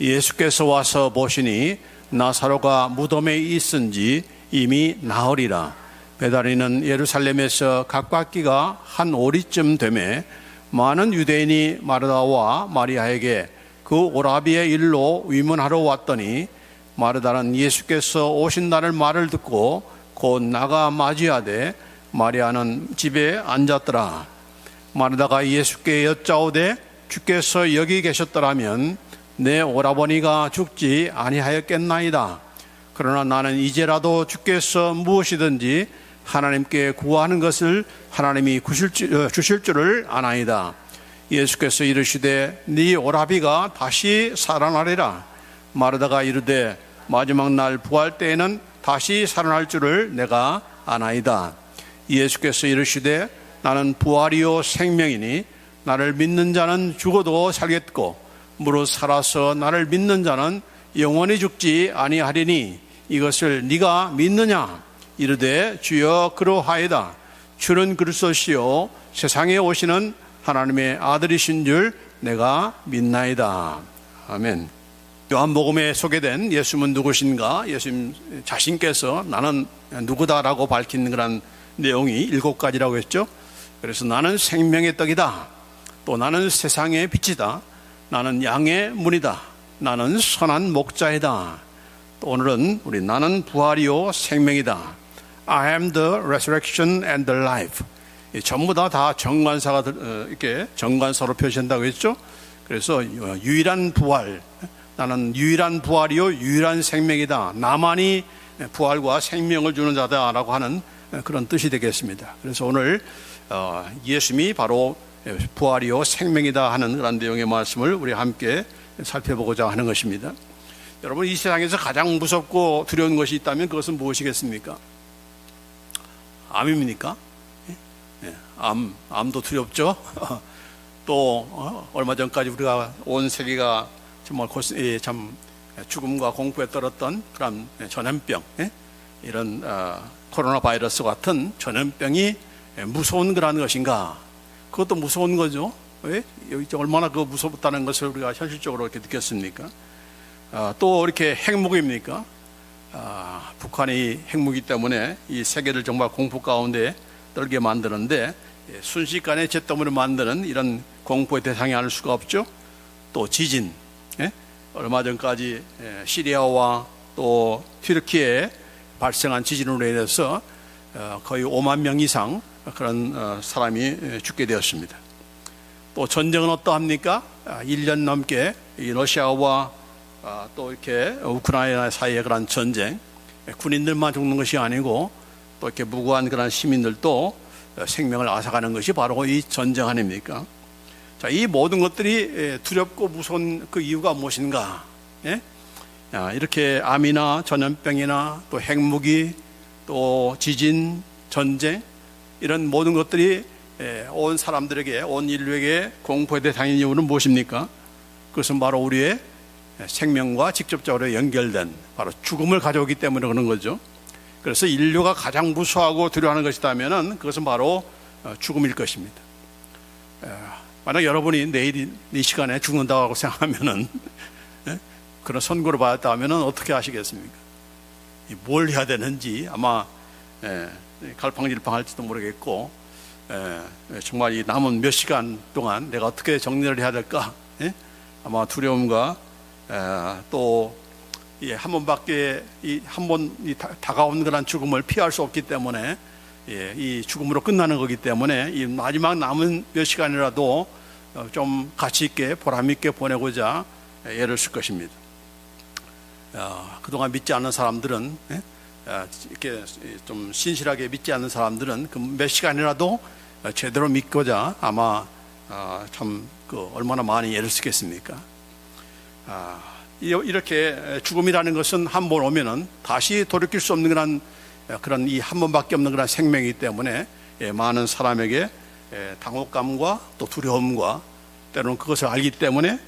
예수께서 와서 보시니 나사로가 무덤에 있은지 이미 나흘이라. 베다니는 예루살렘에서 가깝기가 한 오리쯤 되매 많은 유대인이 마르다와 마리아에게 그 오라비의 일로 위문하러 왔더니 마르다는 예수께서 오신다는 말을 듣고 곧 나가 맞이하되 마리아는 집에 앉았더라. 마르다가 예수께 여짜오되 주께서 여기 계셨더라면 내 오라버니가 죽지 아니하였겠나이다. 그러나 나는 이제라도 주께서 무엇이든지 하나님께 구하는 것을 하나님이 주실 줄을 아나이다. 예수께서 이르시되 네 오라비가 다시 살아나리라. 마르다가 이르되 마지막 날 부활 때에는 다시 살아날 줄을 내가 아나이다. 예수께서 이르시되 나는 부활이요 생명이니 나를 믿는 자는 죽어도 살겠고 무릇 살아서 나를 믿는 자는 영원히 죽지 아니하리니 이것을 네가 믿느냐? 이르되 주여 그러하이다. 주는 그리스도시요 세상에 오시는 하나님의 아들이신 줄 내가 믿나이다. 아멘. 요한복음에 소개된 예수님은 누구신가? 예수님 자신께서 나는 누구다라고 밝힌 그런 내용이 7가지라고 했죠. 그래서 나는 생명의 떡이다. 또 나는 세상의 빛이다. 나는 양의 문이다. 나는 선한 목자이다. 또 오늘은 나는 부활이요 생명이다. I am the resurrection and the life. 전부 다 정관사가 이렇게 정관사로 표시한다고 했죠. 그래서 유일한 부활, 나는 유일한 부활이요 유일한 생명이다. 나만이 부활과 생명을 주는 자다라고 하는 그런 뜻이 되겠습니다. 그래서 오늘 예수님이 바로 부활이요 생명이다 하는 그런 내용의 말씀을 우리 함께 살펴보고자 하는 것입니다. 여러분, 이 세상에서 가장 무섭고 두려운 것이 있다면 그것은 무엇이겠습니까? 암입니까? 암도 두렵죠. 또 얼마 전까지 우리가 온 세계가 정말 참 죽음과 공포에 떨었던 그런 전염병, 이런 코로나 바이러스 같은 전염병이 무서운 그런 것인가? 그것도 무서운 거죠. 왜? 얼마나 그 무섭다는 것을 우리가 현실적으로 이렇게 느꼈습니까? 또 이렇게 핵무기입니까? 북한이 핵무기 때문에 이 세계를 정말 공포 가운데 떨게 만드는데 순식간에 잿더미를 만드는 이런 공포의 대상이 아닐 수가 없죠. 또 지진, 얼마 전까지 시리아와 또 튀르키예에 발생한 지진으로 인해서 거의 5만 명 이상 그런 사람이 죽게 되었습니다. 또 전쟁은 어떠합니까? 1년 넘게 이 러시아와 또 이렇게 우크라이나 사이의 그런 전쟁, 군인들만 죽는 것이 아니고 또 이렇게 무고한 그런 시민들도 생명을 앗아가는 것이 바로 이 전쟁 아닙니까? 자, 이 모든 것들이 두렵고 무서운 그 이유가 무엇인가? 이렇게 암이나 전염병이나 또 핵무기, 또 지진, 전쟁, 이런 모든 것들이 온 사람들에게, 온 인류에게 공포의 대상인 이유는 무엇입니까? 그것은 바로 우리의 생명과 직접적으로 연결된 바로 죽음을 가져오기 때문에 그런 거죠. 그래서 인류가 가장 무서워하고 두려워하는 것이라면 그것은 바로 죽음일 것입니다. 만약 여러분이 내일 이 시간에 죽는다고 생각하면은 그런 선고를 받았다 하면은 어떻게 하시겠습니까? 뭘 해야 되는지 아마 갈팡질팡할지도 모르겠고, 정말 이 남은 몇 시간 동안 내가 어떻게 정리를 해야 될까? 아마 두려움과 또 한 번밖에 한 번 다가온 그런 죽음을 피할 수 없기 때문에 이 죽음으로 끝나는 거기 때문에 이 마지막 남은 몇 시간이라도 좀 가치 있게 보람 있게 보내고자 애를 쓸 것입니다. 그동안 믿지 않는 사람들은 이렇게 좀 신실하게 믿지 않는 사람들은 그 몇 시간이라도 제대로 믿고자 아마 참 얼마나 많이 애를 쓰겠습니까? 이렇게 죽음이라는 것은 한 번 오면은 다시 돌이킬 수 없는 그런 이 한 번밖에 없는 그런 생명이기 때문에 많은 사람에게 당혹감과 또 두려움과 때로는 그것을 알기 때문에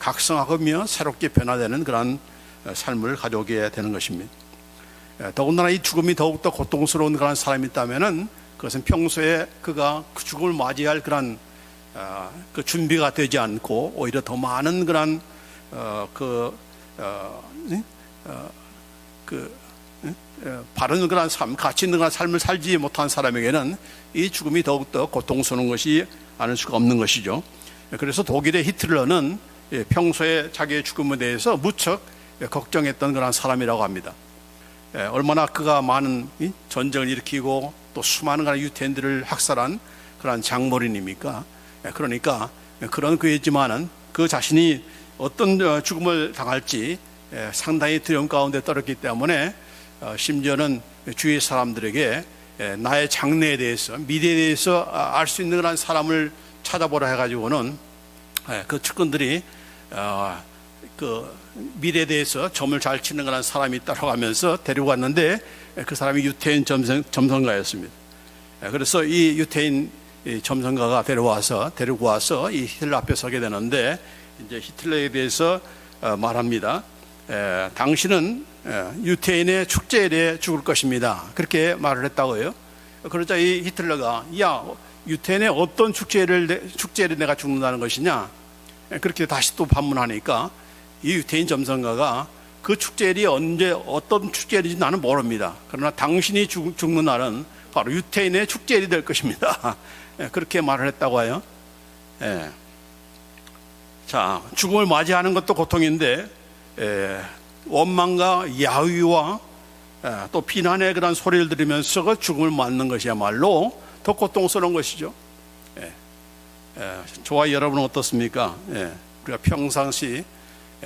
각성하며 새롭게 변화되는 그런 삶을 가져오게 되는 것입니다. 더군다나 이 죽음이 더욱더 고통스러운 그런 사람이 있다면은 그것은 평소에 그가 그 죽음을 맞이할 그런 그 준비가 되지 않고 오히려 더 많은 그런 바른 그런 삶, 가치 있는 그런 삶을 살지 못한 사람에게는 이 죽음이 더욱더 고통스러운 것이 아닐 수가 없는 것이죠. 그래서 독일의 히틀러는 평소에 자기의 죽음에 대해서 무척 걱정했던 그런 사람이라고 합니다. 얼마나 그가 많은 전쟁을 일으키고 또 수많은 그런 유태인들을 학살한 그런 장모린입니까? 그러니까 그런 그였지만은 그 자신이 어떤 죽음을 당할지 상당히 두려움 가운데 떨었기 때문에 심지어는 주위 사람들에게 나의 장래에 대해서, 미래에 대해서 알 수 있는 그런 사람을 찾아보라 해가지고는 그 측근들이 그 미래에 대해서 점을 잘 치는 그런 사람이 있다고 하면서 데리고 왔는데 그 사람이 유태인 점성가였습니다. 그래서 이 유태인 점성가가 데리고 와서 이 히틀러 앞에 서게 되는데 이제 히틀러에 대해서 말합니다. 당신은 유태인의 축제일에 죽을 것입니다. 그렇게 말을 했다고요. 그러자 이 히틀러가 야, 유태인의 어떤 축제일에 내가 죽는다는 것이냐? 그렇게 다시 또 반문하니까 이 유태인 점성가가 그 축제일이 언제 어떤 축제일인지 나는 모릅니다. 그러나 당신이 죽는 날은 바로 유태인의 축제일이 될 것입니다. 그렇게 말을 했다고 해요. 자, 죽음을 맞이하는 것도 고통인데 원망과 야유와 또 비난의 그런 소리를 들으면서 그 죽음을 맞는 것이야말로 더 고통스러운 것이죠. 저와 여러분은 어떻습니까? 우리가 평상시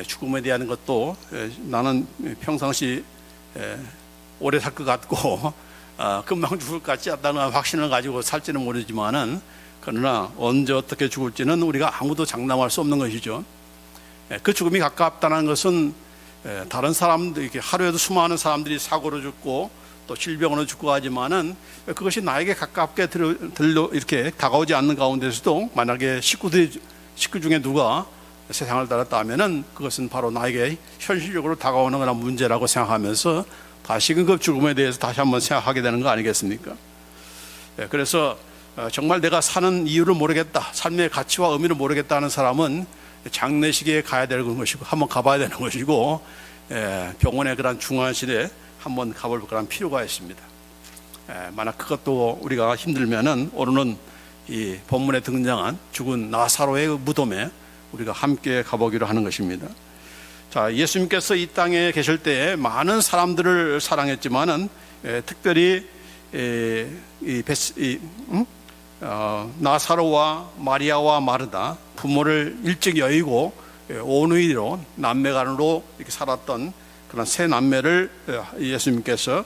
죽음에 대한 것도 나는 평상시 오래 살 것 같고 금방 죽을 것 같지 않다는 확신을 가지고 살지는 모르지만은 그러나 언제 어떻게 죽을지는 우리가 아무도 장담할 수 없는 것이죠. 그 죽음이 가깝다는 것은 다른 사람들, 하루에도 수많은 사람들이 사고로 죽고 또 질병으로 죽고 하지만은 그것이 나에게 가깝게 이렇게 다가오지 않는 가운데서도 만약에 식구 중에 누가 세상을 떠났다면은 그것은 바로 나에게 현실적으로 다가오는 그런 문제라고 생각하면서 다시금 그 죽음에 대해서 다시 한번 생각하게 되는 거 아니겠습니까? 그래서 정말 내가 사는 이유를 모르겠다, 삶의 가치와 의미를 모르겠다 하는 사람은 장례식에 가야 되는 것이고 한번 가봐야 되는 것이고 병원의 그런 중환실에 한번 가볼 그런 필요가 있습니다. 만약 그것도 우리가 힘들면은 오늘은 이 본문에 등장한 죽은 나사로의 무덤에 우리가 함께 가보기로 하는 것입니다. 자, 예수님께서 이 땅에 계실 때 많은 사람들을 사랑했지만은 특별히 나사로와 마리아와 마르다 부모를 일찍 여의고 온의로 남매간으로 이렇게 살았던 그런 세 남매를 예수님께서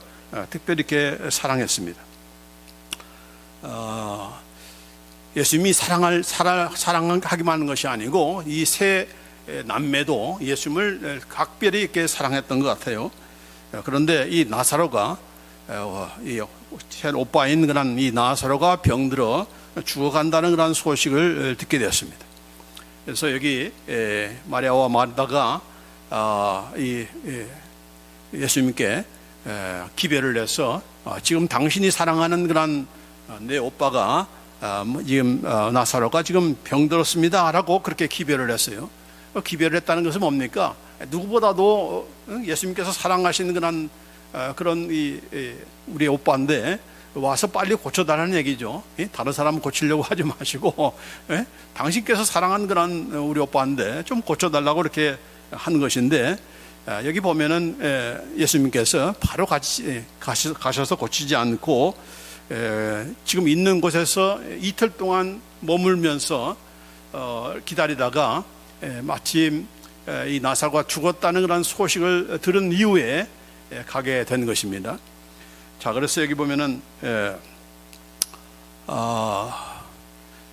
특별히 이렇게 사랑했습니다. 예수님이 사랑하기만 하는 것이 아니고 이 세 남매도 예수님을 각별히 이렇게 사랑했던 것 같아요. 그런데 이 나사로가 이 오빠인 그런 이 나사로가 병들어 죽어간다는 그런 소식을 듣게 되었습니다. 그래서 여기 마리아와 마르다가 예수님께 기별을 해서 지금 당신이 사랑하는 그런 내 오빠가 지금 나사로가 지금 병들었습니다라고 그렇게 기별을 했어요. 기별을 했다는 것은 뭡니까? 누구보다도 예수님께서 사랑하시는 그런 우리 오빠인데 와서 빨리 고쳐달라는 얘기죠. 다른 사람 고치려고 하지 마시고 당신께서 사랑하는 그런 우리 오빠인데 좀 고쳐달라고 이렇게 하는 것인데 여기 보면은 예수님께서 바로 가셔서 고치지 않고 지금 있는 곳에서 이틀 동안 머물면서 기다리다가 마침 이 나사로가 죽었다는 그런 소식을 들은 이후에 가게 된 것입니다. 자, 그래서 여기 보면은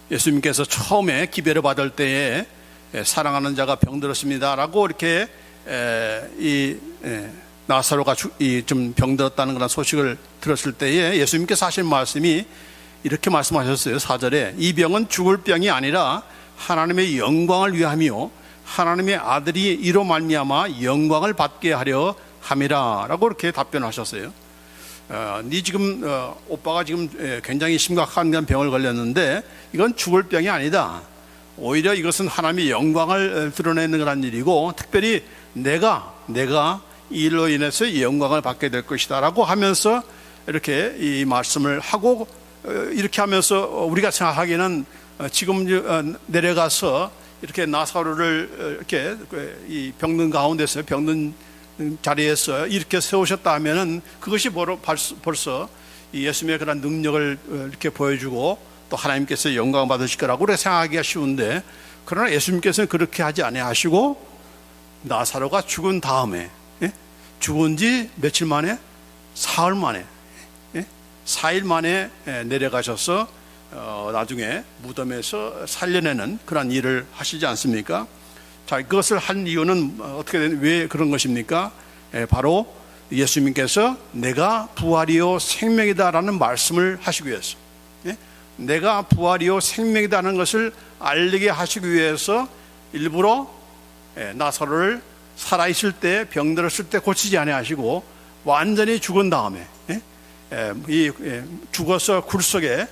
예수님께서 처음에 기별을 받을 때에 사랑하는 자가 병들었습니다라고 이렇게 나사로가 좀 병들었다는 그런 소식을 들었을 때에 예수님께서 하신 말씀이 이렇게 말씀하셨어요. 4절에 이 병은 죽을 병이 아니라 하나님의 영광을 위하며 하나님의 아들이 이로 말미암아 영광을 받게 하려 함이라라고 이렇게 답변하셨어요. 지금 오빠가 지금 굉장히 심각한 병을 걸렸는데 이건 죽을 병이 아니다. 오히려 이것은 하나님의 영광을 드러내는 그런 일이고, 특별히 내가 이 일로 인해서 이 영광을 받게 될 것이다 라고 하면서 이렇게 이 말씀을 하고, 이렇게 하면서 우리가 생각하기에는 지금 내려가서 이렇게 나사로를 이렇게 이 병든 가운데서, 병든 자리에서 이렇게 세우셨다 하면은 그것이 벌써 예수님의 그런 능력을 이렇게 보여주고 또 하나님께서 영광 받으실 거라고 우리가 생각하기가 쉬운데, 그러나 예수님께서는 그렇게 하지 아니하시고 나사로가 죽은 다음에, 죽은 지 며칠 만에? 사흘 만에, 4일 만에 내려가셔서 나중에 무덤에서 살려내는 그런 일을 하시지 않습니까? 자, 그것을 한 이유는 왜 그런 것입니까? 바로 예수님께서 내가 부활이요 생명이다라는 말씀을 하시기 위해서, 내가 부활이요 생명이다는 것을 알리게 하시기 위해서 일부러 나사로를 살아있을 때, 병들었을 때 고치지 아니하시고 완전히 죽은 다음에, 죽어서 굴속에,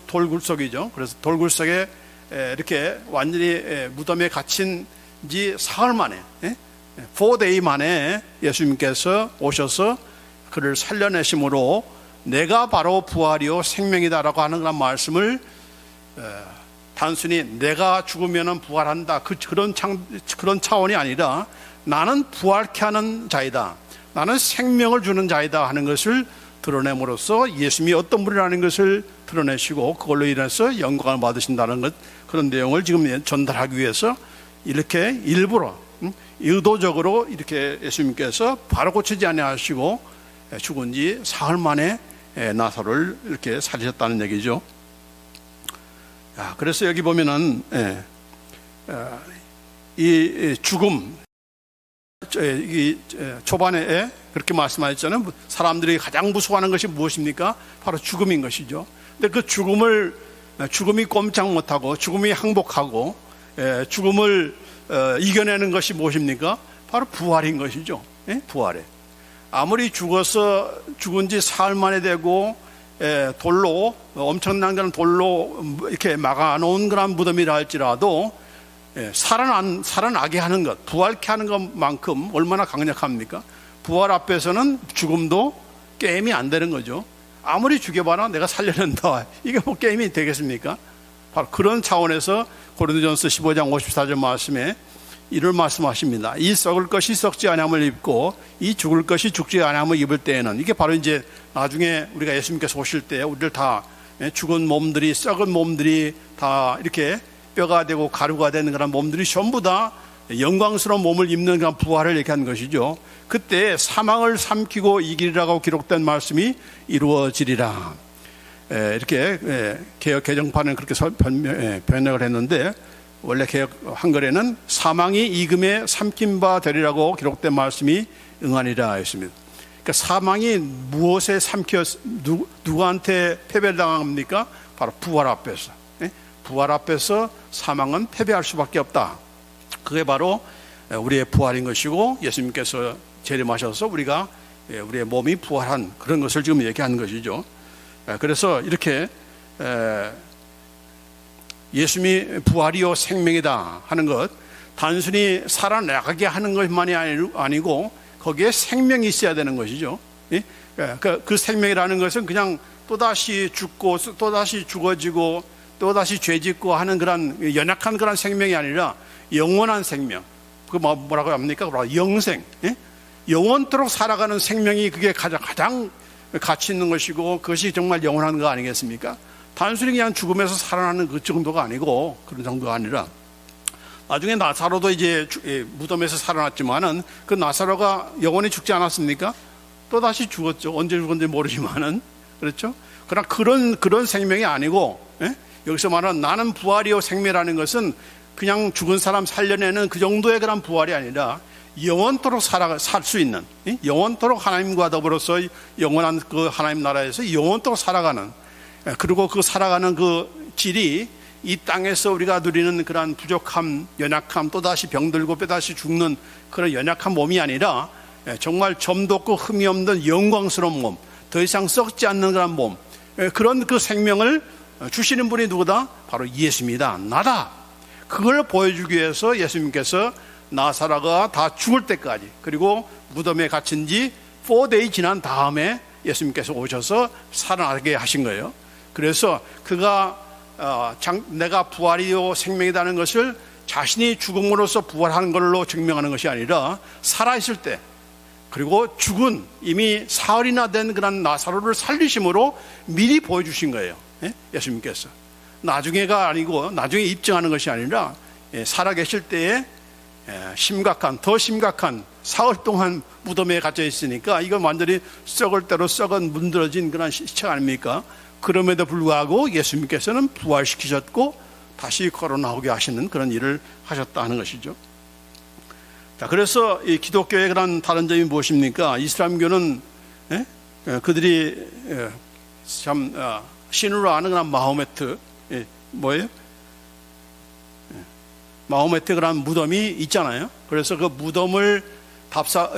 돌굴속이죠. 그래서 돌굴속에 이렇게 완전히 무덤에 갇힌 지 사흘 만에, 4day 만에 예수님께서 오셔서 그를 살려내심으로 내가 바로 부활이요 생명이다라고 하는 그런 말씀을, 단순히 내가 죽으면 부활한다 그런 차원이 아니라 나는 부활케 하는 자이다, 나는 생명을 주는 자이다 하는 것을 드러냄으로써 예수님이 어떤 분이라는 것을 드러내시고 그걸로 인해서 영광을 받으신다는 것, 그런 내용을 지금 전달하기 위해서 이렇게 일부러, 의도적으로 이렇게 예수님께서 바로 고치지 아니하시고 죽은 지 사흘 만에 나사로를 이렇게 살리셨다는 얘기죠. 그래서 여기 보면은 이 죽음, 초반에 그렇게 말씀하셨잖아요. 사람들이 가장 무서워하는 것이 무엇입니까? 바로 죽음인 것이죠. 근데 그 죽음이 꼼짝 못하고 죽음이 항복하고 죽음을 이겨내는 것이 무엇입니까? 바로 부활인 것이죠. 부활에. 아무리 죽은 지 사흘 만에 되고 돌로, 엄청난 그런 돌로 이렇게 막아놓은 그런 무덤이라 할지라도 살아나게 하는 것, 부활케 하는 것만큼 얼마나 강력합니까? 부활 앞에서는 죽음도 게임이 안 되는 거죠. 아무리 죽여봐라 내가 살려낸다, 이게 뭐 게임이 되겠습니까? 바로 그런 차원에서 고린도전서 15장 54절 말씀에 이를 말씀하십니다. 이 썩을 것이 썩지 아니함을 입고 이 죽을 것이 죽지 아니함을 입을 때에는, 이게 바로 이제 나중에 우리가 예수님께서 오실 때 우리를 다, 죽은 몸들이, 썩은 몸들이 다 이렇게 뼈가 되고 가루가 되는 그런 몸들이 전부 다 영광스러운 몸을 입는 그런 부활을 얘기한 것이죠. 그때 사망을 삼키고 이기리라고 기록된 말씀이 이루어지리라. 이렇게 개역 개정판은 그렇게 번역을 했는데, 원래 개역 한글에는 사망이 이금에 삼킨 바 되리라고 기록된 말씀이 응하니라 했습니다. 그러니까 사망이 무엇에 누구한테 패배를 당합니까? 바로 부활 앞에서. 부활 앞에서 사망은 패배할 수밖에 없다. 그게 바로 우리의 부활인 것이고, 예수님께서 재림하셔서 우리의 몸이 부활한 그런 것을 지금 얘기하는 것이죠. 그래서 이렇게 예수님이 부활이요 생명이다 하는 것, 단순히 살아나가게 하는 것만이 아니고 거기에 생명이 있어야 되는 것이죠. 그 생명이라는 것은 그냥 또다시 죽고 또다시 죽어지고 또다시 죄짓고 하는 그런 연약한 그런 생명이 아니라 영원한 생명, 그 뭐라고 합니까? 영생, 영원토록 살아가는 생명이 그게 가장 가치 있는 것이고, 그것이 정말 영원한 거 아니겠습니까? 단순히 그냥 죽음에서 살아나는 그 정도가 아니고, 그런 정도가 아니라, 나중에 나사로도 이제 무덤에서 살아났지만은 그 나사로가 영원히 죽지 않았습니까? 또다시 죽었죠. 언제 죽었는지 모르지만은, 그렇죠? 그러나 그런 생명이 아니고, 여기서 말하는 나는 부활이요 생명이라는 것은 그냥 죽은 사람 살려내는 그 정도의 그런 부활이 아니라 영원토록 살 수 있는, 영원토록 하나님과 더불어서 영원한 그 하나님 나라에서 영원토록 살아가는, 그리고 그 살아가는 그 질이 이 땅에서 우리가 누리는 그런 부족함, 연약함, 또다시 병들고 또다시 죽는 그런 연약한 몸이 아니라 정말 점도 없고 흠이 없는 영광스러운 몸, 더 이상 썩지 않는 그런 몸, 그런 그 생명을 주시는 분이 누구다? 바로 예수입니다. 나다. 그걸 보여주기 위해서 예수님께서 나사로가 다 죽을 때까지, 그리고 무덤에 갇힌 지 4day 지난 다음에 예수님께서 오셔서 살아나게 하신 거예요. 그래서 그가 내가 부활이요 생명이라는 것을 자신이 죽음으로써 부활한 걸로 증명하는 것이 아니라 살아있을 때, 그리고 죽은 이미 사흘이나 된 그런 나사로를 살리심으로 미리 보여주신 거예요. 예수님께서 나중에가 아니고, 나중에 입증하는 것이 아니라 살아계실 때에 더 심각한 사흘 동안 무덤에 갇혀 있으니까 이건 완전히 썩을 대로 썩은 문드러진 그런 시체 아닙니까? 그럼에도 불구하고 예수님께서는 부활시키셨고 다시 걸어 나오게 하시는 그런 일을 하셨다는 것이죠. 자, 그래서 이 기독교의 그런 다른 점이 무엇입니까? 이슬람교는 그들이 참 신으로 아는 그런 마호메트, 뭐예요? 마호메트 그런 무덤이 있잖아요. 그래서 그 무덤을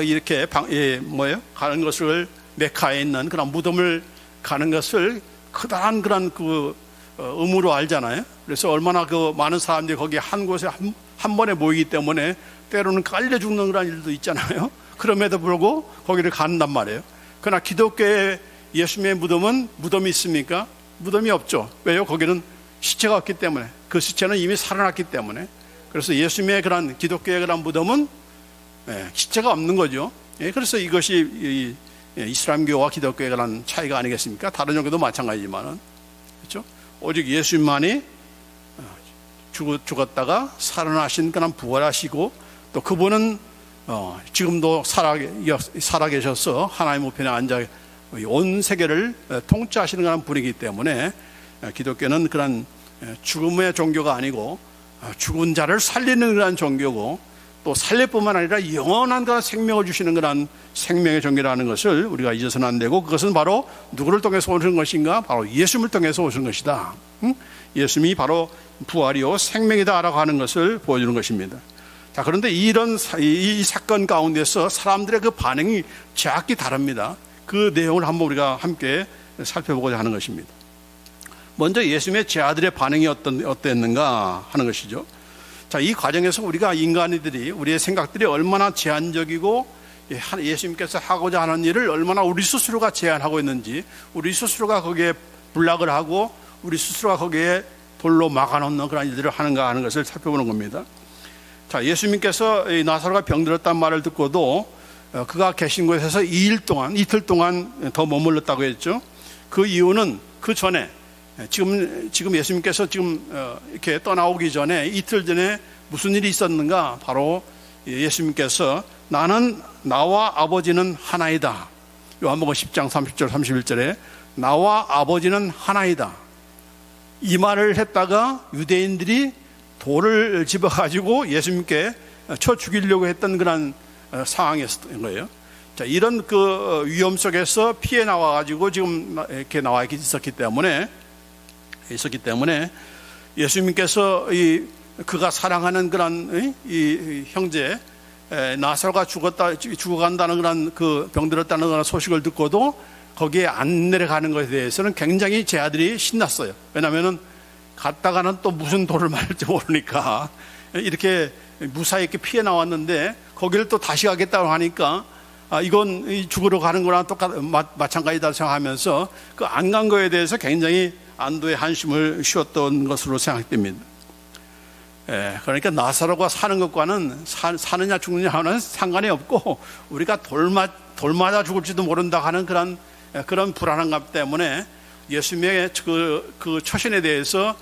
이렇게 가는 것을, 메카에 있는 그런 무덤을 가는 것을 커다란 그런 의무로 알잖아요. 그래서 얼마나 그 많은 사람들이 거기 한 곳에 한 번에 모이기 때문에 때로는 깔려 죽는 그런 일도 있잖아요. 그럼에도 불구하고 거기를 간단 말이에요. 그러나 기독교의 예수님의 무덤은 무덤이 있습니까? 무덤이 없죠. 왜요? 거기는 시체가 없기 때문에, 그 시체는 이미 살아났기 때문에. 그래서 예수님의 그런 기독교의 그런 무덤은 시체가 없는 거죠. 그래서 이것이 이슬람교와 기독교의 그런 차이가 아니겠습니까? 다른 종교도 마찬가지지만은, 그렇죠? 오직 예수님만이 죽었다가 살아나신 그런 부활하시고, 또 그분은 지금도 살아계셔서 하나님 우편에 앉아 온 세계를 통치하시는 그런 분이기 때문에 기독교는 그런 죽음의 종교가 아니고 죽은 자를 살리는 그런 종교고, 또 살릴 뿐만 아니라 영원한 그런 생명을 주시는 그런 생명의 종교라는 것을 우리가 잊어서는 안 되고, 그것은 바로 누구를 통해서 오는 것인가? 바로 예수님을 통해서 오신 것이다. 예수님이 바로 부활이요 생명이다라고 하는 것을 보여주는 것입니다. 자, 그런데 이 사건 가운데서 사람들의 그 반응이 제각기 다릅니다. 그 내용을 한번 우리가 함께 살펴보고자 하는 것입니다. 먼저 예수님의 제자들의 반응이 어땠는가 하는 것이죠. 자, 이 과정에서 우리가 인간이들이, 우리의 생각들이 얼마나 제한적이고 예수님께서 하고자 하는 일을 얼마나 우리 스스로가 제한하고 있는지, 우리 스스로가 거기에 블락을 하고 우리 스스로가 거기에 돌로 막아놓는 그런 일들을 하는가 하는 것을 살펴보는 겁니다. 자, 예수님께서 나사로가 병들었다는 말을 듣고도 그가 계신 곳에서 이틀 동안 더 머물렀다고 했죠. 그 이유는 그 전에 지금 예수님께서 이렇게 떠나오기 전에 이틀 전에 무슨 일이 있었는가? 바로 예수님께서 나와 아버지는 하나이다. 요한복음 10장 30절 31절에 나와 아버지는 하나이다. 이 말을 했다가 유대인들이 돌을 집어가지고 예수님께 쳐 죽이려고 했던 그런 상황이었던 거예요. 자, 이런 그 위험 속에서 피해 나와가지고 지금 이렇게 나와 있었기 때문에 예수님께서 그가 사랑하는 그런 이 형제 나사로가 죽어간다는 그런 그 병들었다는 그런 소식을 듣고도 거기에 안 내려가는 것에 대해서는 굉장히 제 아들이 신났어요. 왜냐하면은 갔다가는 또 무슨 돌을 맞을지 모르니까 이렇게 무사히 이렇게 피해 나왔는데 거기를 또 다시 가겠다고 하니까 이건 죽으러 가는 거랑 마찬가지다 생각하면서 그 안 간 거에 대해서 굉장히 안도의 한숨을 쉬었던 것으로 생각됩니다. 그러니까 나사로가 사는 것과는 사느냐 죽느냐는 상관이 없고 우리가 돌 맞아 죽을지도 모른다 하는 그런 불안함 때문에 예수님의 그 처신에 대해서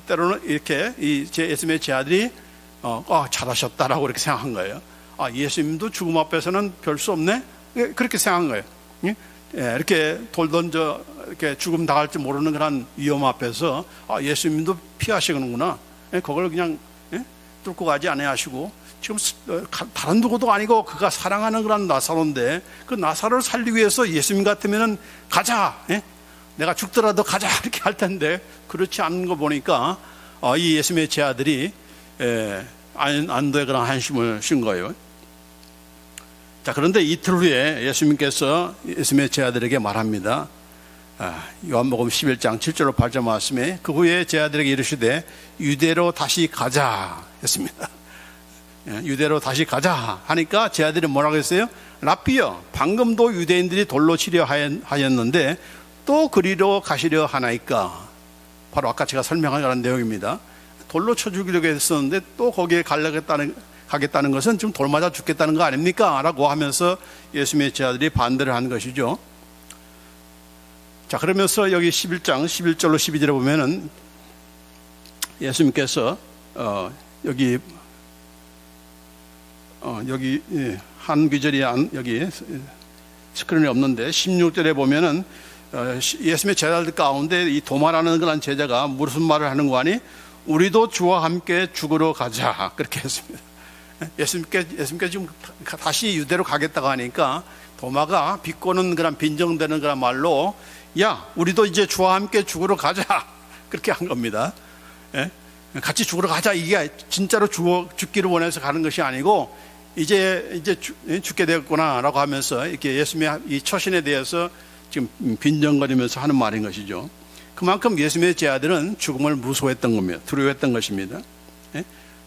때로는 이렇게 예수님의 제자들이 잘하셨다라고 이렇게 생각한 거예요. 예수님도 죽음 앞에서는 별 수 없네? 그렇게 생각한 거예요. 이렇게 돌 던져 이렇게 죽음 당할지 모르는 그런 위험 앞에서 예수님도 피하시는구나. 그걸 그냥 뚫고 가지 아니하시고 지금 다른 누구도 아니고 그가 사랑하는 그런 나사로인데 그 나사로를 살리기 위해서 예수님 같으면은 가자. 내가 죽더라도 가자 이렇게 할 텐데 그렇지 않은 거 보니까 이 예수님의 제자들이 안도의 그런 한심을 쉰 거예요. 자, 그런데 이틀 후에 예수님께서 예수님의 제자들에게 말합니다. 요한복음 11장 7절로 8절 말씀에 그 후에 제 아들에게 이르시되 유대로 다시 가자 했습니다. 유대로 다시 가자 하니까 제 아들이 뭐라고 했어요? 랍비여, 방금도 유대인들이 돌로 치려 하였는데 또 그리로 가시려 하나이까? 바로 아까 제가 설명한 내용입니다. 돌로 쳐 죽이려고 했었는데 또 거기에 가겠다는 것은 지금 돌 맞아 죽겠다는 거 아닙니까? 라고 하면서 예수님의 제자들이 반대를 한 것이죠. 자, 그러면서 여기 11장 11절로 12절에 보면은 예수님께서 여기 한 구절이 여기 스크린이 없는데 16절에 보면은 예수님의 제자들 가운데 이 도마라는 그런 제자가 무슨 말을 하는 거 아니? 우리도 주와 함께 죽으러 가자 그렇게 했습니다. 예수님께 지금 다시 유대로 가겠다고 하니까 도마가 비꼬는 그런 빈정되는 그런 말로 야, 우리도 이제 주와 함께 죽으러 가자 그렇게 한 겁니다. 같이 죽으러 가자, 이게 진짜로 죽기를 원해서 가는 것이 아니고 이제 죽게 되었구나라고 하면서 이렇게 예수님의 이 처신에 대해서 지금 빈정거리면서 하는 말인 것이죠. 그만큼 예수님의 제자들은 죽음을 무서워했던 겁니다. 두려워했던 것입니다.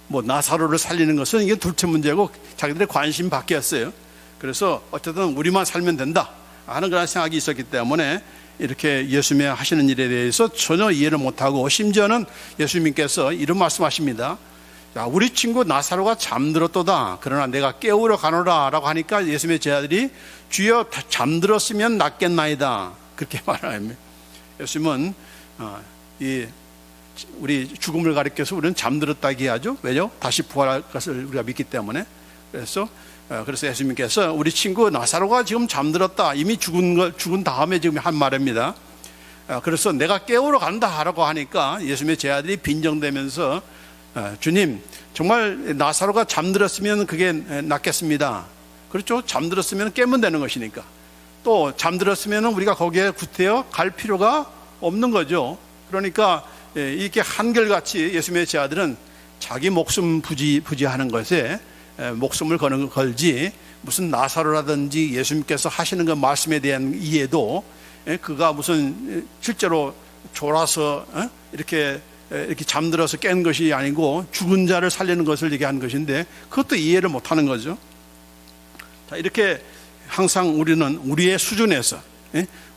뭐 나사로를 살리는 것은 이게 둘째 문제고 자기들의 관심 밖이었어요. 그래서 어쨌든 우리만 살면 된다 하는 그런 생각이 있었기 때문에 이렇게 예수님의 하시는 일에 대해서 전혀 이해를 못하고, 심지어는 예수님께서 이런 말씀하십니다. 자, 우리 친구 나사로가 잠들었도다. 그러나 내가 깨우러 가노라 라고 하니까 예수님의 제자들이 주여 잠들었으면 낫겠나이다 그렇게 말합니다. 예수님은 우리 죽음을 가리켜서 우리는 잠들었다기 하죠. 왜요? 다시 부활할 것을 우리가 믿기 때문에. 그래서 예수님께서 우리 친구 나사로가 지금 잠들었다. 이미 죽은 다음에 지금 한 말입니다. 그래서 내가 깨우러 간다라고 하니까 예수님의 제자들이 빈정대면서 주님, 정말 나사로가 잠들었으면 그게 낫겠습니다. 그렇죠? 잠들었으면 깨면 되는 것이니까. 또 잠들었으면 우리가 거기에 구태여 갈 필요가 없는 거죠. 그러니까 이렇게 한결같이 예수님의 제자들은 자기 목숨 부지하는 것에 목숨을 걸지, 무슨 나사로라든지 예수님께서 하시는 그 말씀에 대한 이해도 그가 무슨 실제로 졸아서 이렇게 잠들어서 깬 것이 아니고 죽은 자를 살리는 것을 얘기하는 것인데 그것도 이해를 못하는 거죠. 자, 이렇게 항상 우리는 우리의 수준에서,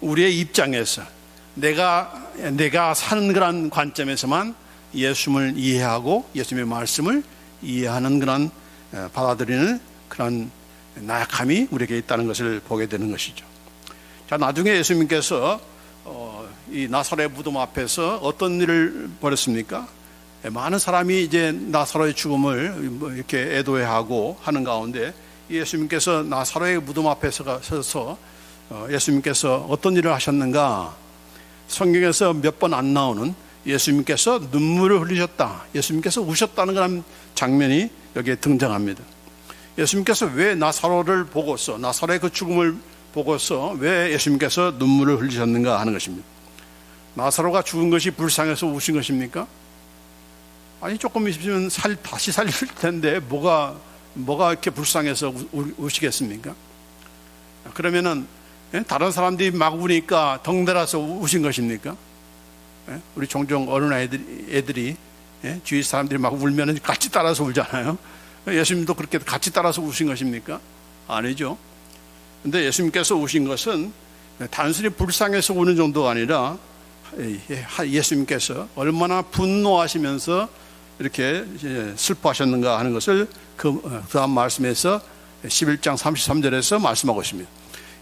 우리의 입장에서 내가 사는 그런 관점에서만 예수님을 이해하고 예수님의 말씀을 이해하는 그런 받아들이는 그런 나약함이 우리에게 있다는 것을 보게 되는 것이죠. 자, 나중에 예수님께서 이 나사로의 무덤 앞에서 어떤 일을 벌였습니까? 많은 사람이 이제 나사로의 죽음을 이렇게 애도해하고 하는 가운데 예수님께서 나사로의 무덤 앞에 서서 예수님께서 어떤 일을 하셨는가? 성경에서 몇 번 안 나오는 예수님께서 눈물을 흘리셨다, 예수님께서 우셨다는 그런 장면이 여기에 등장합니다. 예수님께서 왜 나사로를 보고서, 나사로의 그 죽음을 보고서 왜 예수님께서 눈물을 흘리셨는가 하는 것입니다. 나사로가 죽은 것이 불쌍해서 우신 것입니까? 아니, 조금 있으면 다시 살릴 텐데 뭐가 이렇게 불쌍해서 우시겠습니까? 그러면은 다른 사람들이 막 우니까 덩달아서 우신 것입니까? 우리 종종 어른 애들이 주위 사람들이 막 울면 같이 따라서 울잖아요. 예수님도 그렇게 같이 따라서 우신 것입니까? 아니죠. 근데 예수님께서 우신 것은 단순히 불쌍해서 우는 정도가 아니라 예수님께서 얼마나 분노하시면서 이렇게 슬퍼하셨는가 하는 것을 그 다음 말씀에서 11장 33절에서 말씀하고 있습니다.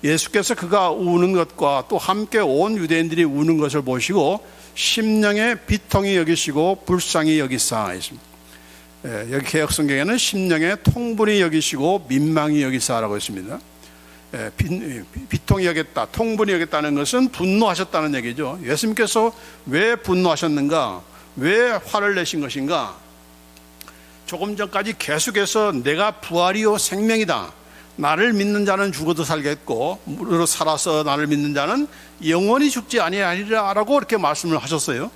예수께서 그가 우는 것과 또 함께 온 유대인들이 우는 것을 보시고 심령의 비통히 여기시고 불쌍히 여기사 있습니다. 여기 개역성경에는 심령의 통분히 여기시고 민망히 여기사라고 했습니다. 비통히 여겼다, 통분히 여겼다는 것은 분노하셨다는 얘기죠. 예수님께서 왜 분노하셨는가? 왜 화를 내신 것인가? 조금 전까지 계속해서 내가 부활이요 생명이다, 나를 믿는 자는 죽어도 살겠고 무릇 살아서 나를 믿는 자는 영원히 죽지 아니하리라 라고 이렇게 말씀을 하셨어요.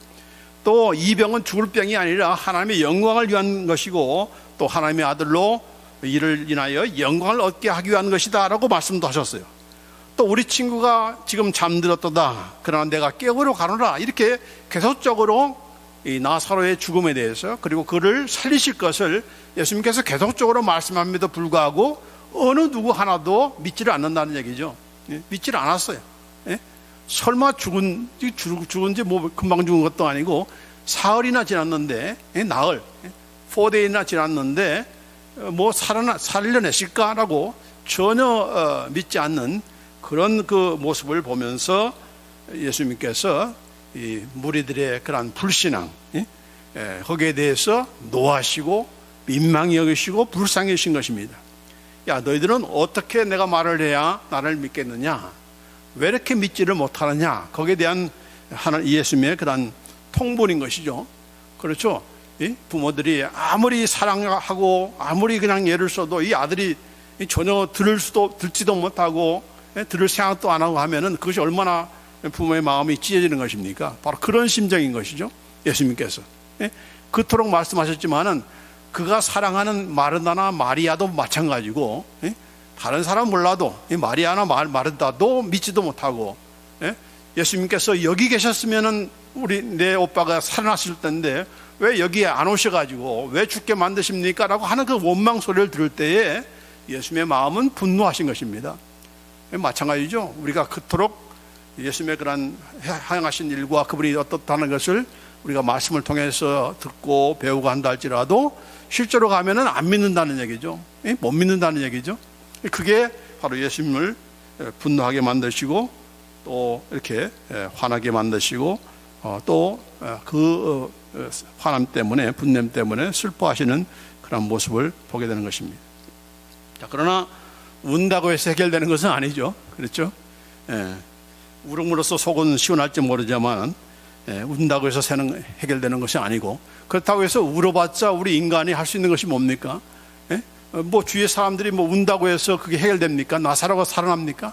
또 이 병은 죽을 병이 아니라 하나님의 영광을 위한 것이고 또 하나님의 아들로 이를 인하여 영광을 얻게 하기 위한 것이다 라고 말씀도 하셨어요. 또 우리 친구가 지금 잠들었도다. 그러나 내가 깨우러 가노라. 이렇게 계속적으로 이 나사로의 죽음에 대해서 그리고 그를 살리실 것을 예수님께서 계속적으로 말씀함에도 불구하고 어느 누구 하나도 믿지를 않는다는 얘기죠. 믿지를 않았어요. 설마 죽은지 뭐 금방 죽은 것도 아니고 사흘이나 지났는데, 나흘, 4day나 지났는데 뭐 살려내실까라고 전혀 믿지 않는 그런 그 모습을 보면서 예수님께서 이 무리들의 그러한 불신앙, 거기에 대해서 노하시고 민망히 여기시고 불쌍히 여기신 것입니다. 야, 너희들은 어떻게 내가 말을 해야 나를 믿겠느냐? 왜 이렇게 믿지를 못하느냐? 거기에 대한 예수님의 그런 통본인 것이죠. 그렇죠? 부모들이 아무리 사랑하고 아무리 그냥 예를 써도 이 아들이 전혀 듣지도 못하고 들을 생각도 안 하고 하면은 그것이 얼마나 부모의 마음이 찢어지는 것입니까? 바로 그런 심정인 것이죠. 예수님께서 그토록 말씀하셨지만은 그가 사랑하는 마르다나 마리아도 마찬가지고, 다른 사람 몰라도 마리아나 마르다도 믿지도 못하고, 예수님께서 여기 계셨으면은 내 오빠가 살아났을 텐데 왜 여기에 안 오셔가지고 왜 죽게 만드십니까? 라고 하는 그 원망 소리를 들을 때에 예수님의 마음은 분노하신 것입니다. 마찬가지죠. 우리가 그토록 예수님의 그런 행하신 일과 그분이 어떻다는 것을 우리가 말씀을 통해서 듣고 배우고 한다 할지라도 실제로 가면은 안 믿는다는 얘기죠. 못 믿는다는 얘기죠. 그게 바로 예수님을 분노하게 만드시고 또 이렇게 화나게 만드시고 또 그 화남 때문에 분냄 때문에 슬퍼하시는 그런 모습을 보게 되는 것입니다. 자, 그러나 운다고 해서 해결되는 것은 아니죠. 그렇죠? 울음으로써 속은 시원할지 모르지만 운다고 해서 해결되는 것이 아니고, 그렇다고 해서 울어봤자 우리 인간이 할 수 있는 것이 뭡니까? 뭐 주위의 사람들이 뭐 운다고 해서 그게 해결됩니까? 나사로가 살아납니까?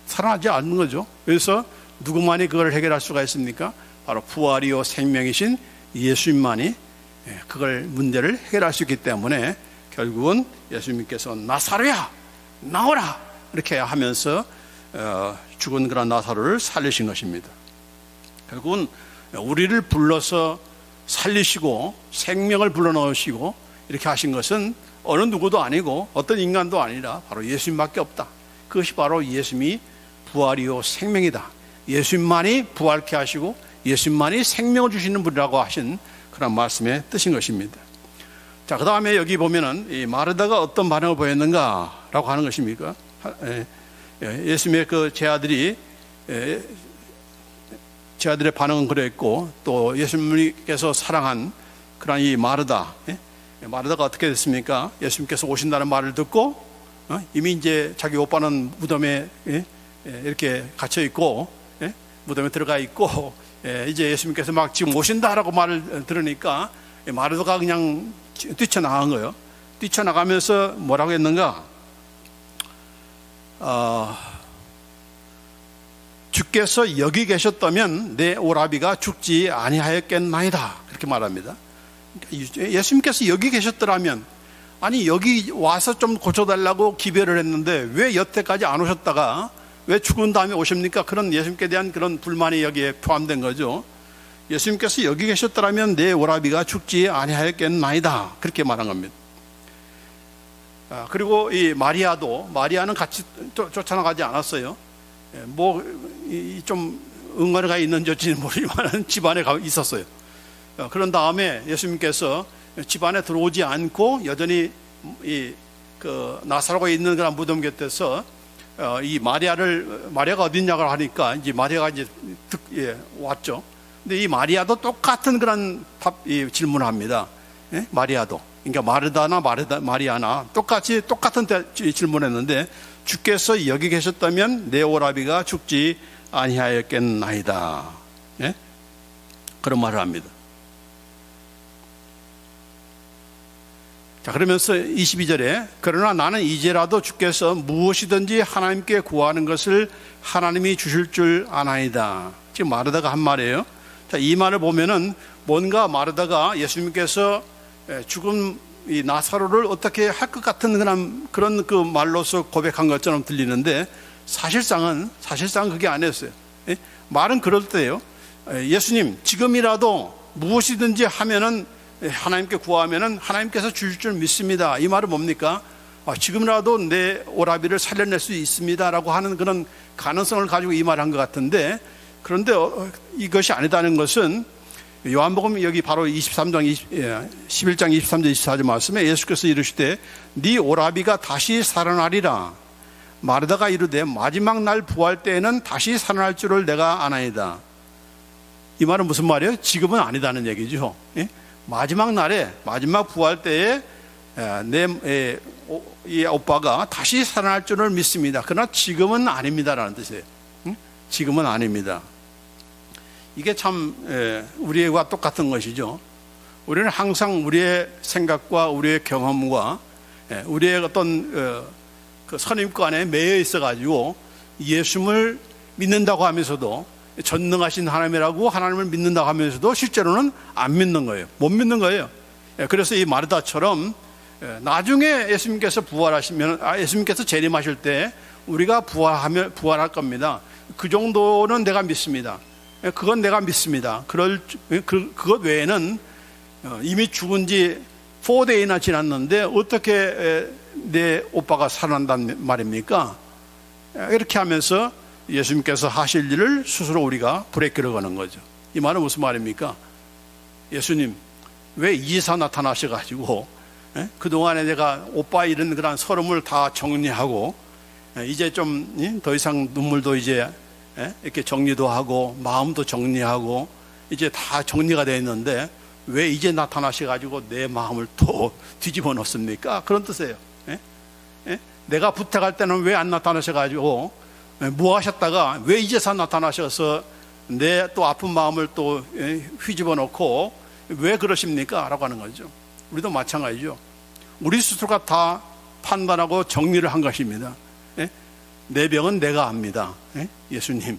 살아나지 않는 거죠. 그래서 누구만이 그걸 해결할 수가 있습니까? 바로 부활이요 생명이신 예수님만이 그걸 문제를 해결할 수 있기 때문에 결국은 예수님께서 나사로야 나오라 이렇게 하면서 죽은 그런 나사로를 살리신 것입니다. 결국은 우리를 불러서 살리시고 생명을 불러넣으시고 이렇게 하신 것은 어느 누구도 아니고 어떤 인간도 아니라 바로 예수님밖에 없다. 그것이 바로 예수님이 부활이요 생명이다. 예수님만이 부활케 하시고 예수님만이 생명을 주시는 분이라고 하신 그런 말씀의 뜻인 것입니다. 자, 그 다음에 여기 보면은 이 마르다가 어떤 반응을 보였는가라고 하는 것입니까? 예수님의 그 제 아들의 반응은 그랬고, 또 예수님께서 사랑한 그런 이 마르다가 어떻게 됐습니까? 예수님께서 오신다는 말을 듣고 이미 이제 자기 오빠는 무덤에 이렇게 갇혀 있고 무덤에 들어가 있고 이제 예수님께서 막 지금 오신다라고 말을 들으니까 마르다가 그냥 뛰쳐나간 거예요. 뛰쳐나가면서 뭐라고 했는가? 주께서 여기 계셨다면 내 오라비가 죽지 아니하였겠나이다. 그렇게 말합니다. 예수님께서 여기 계셨더라면, 아니 여기 와서 좀 고쳐달라고 기별을 했는데 왜 여태까지 안 오셨다가 왜 죽은 다음에 오십니까? 그런 예수님께 대한 그런 불만이 여기에 포함된 거죠. 예수님께서 여기 계셨더라면 내 오라비가 죽지 아니하였겠나이다. 그렇게 말한 겁니다. 그리고 이 마리아는 같이 쫓아나가지 않았어요. 뭐 좀 응어리가 있는지 어찌는 모르지만 집안에 있었어요. 그런 다음에 예수님께서 집안에 들어오지 않고 여전히 그 나사로가 있는 그런 무덤 곁에서 이 마리아가 어디 있냐고 하니까 이제 마리아가 이제 왔죠. 근데 이 마리아도 똑같은 그런 질문을 합니다. 마리아도. 그러니까 마리아나 똑같은 질문했는데, 주께서 여기 계셨다면 내 오라비가 죽지 아니하였겠나이다. 그런 말을 합니다. 자, 그러면서 22절에 그러나 나는 이제라도 주께서 무엇이든지 하나님께 구하는 것을 하나님이 주실 줄 아나이다. 지금 마르다가 한 말이에요. 자, 이 말을 보면은 뭔가 마르다가 예수님께서 죽은 이 나사로를 어떻게 할 것 같은 그런 그 말로서 고백한 것처럼 들리는데, 사실상은 그게 아니었어요. 예? 말은 그럴 때예요. 예수님, 지금이라도 무엇이든지 하면은, 하나님께 구하면은 하나님께서 주실 줄 믿습니다. 이 말은 뭡니까? 지금이라도 내 오라비를 살려낼 수 있습니다라고 하는 그런 가능성을 가지고 이 말을 한 것 같은데, 그런데 이것이 아니다는 것은 요한복음 여기 바로 11장 23절 24절 말씀에 예수께서 이르시되 네 오라비가 다시 살아나리라. 마르다가 이르되 마지막 날 부활 때에는 다시 살아날 줄을 내가 아나이다. 이 말은 무슨 말이에요? 지금은 아니다는 얘기죠. 예? 마지막 날에, 마지막 부활 때에 이 오빠가 다시 살아날 줄을 믿습니다. 그러나 지금은 아닙니다라는 뜻이에요. 지금은 아닙니다. 이게 참 우리와 똑같은 것이죠. 우리는 항상 우리의 생각과 우리의 경험과 우리의 어떤 그 선입관에 매여 있어가지고 예수를 믿는다고 하면서도, 전능하신 하나님이라고 하나님을 믿는다고 하면서도 실제로는 안 믿는 거예요. 못 믿는 거예요. 그래서 이 마르다처럼 나중에 예수님께서 부활하시면, 예수님께서 재림하실 때 우리가 부활할 겁니다. 그 정도는 내가 믿습니다. 그건 내가 믿습니다. 그것 외에는 이미 죽은 지 4day나 지났는데 어떻게 내 오빠가 살아난단 말입니까? 이렇게 하면서 예수님께서 하실 일을 스스로 우리가 브레이크를 거는 거죠. 이 말은 무슨 말입니까? 예수님, 왜 이제서 나타나셔가지고 그동안에 내가 오빠 이런 그런 서름을 다 정리하고 이제 좀 더 이상 눈물도 이제 이렇게 정리도 하고 마음도 정리하고 이제 다 정리가 되어 있는데 왜 이제 나타나셔가지고 내 마음을 또 뒤집어 놓습니까? 그런 뜻이에요. 내가 부탁할 때는 왜 안 나타나셔가지고 뭐 하셨다가 왜 이제서 나타나셔서 내 또 아픈 마음을 또 휘집어 놓고 왜 그러십니까? 라고 하는 거죠. 우리도 마찬가지죠. 우리 스스로가 다 판단하고 정리를 한 것입니다. 내 병은 내가 압니다. 예수님,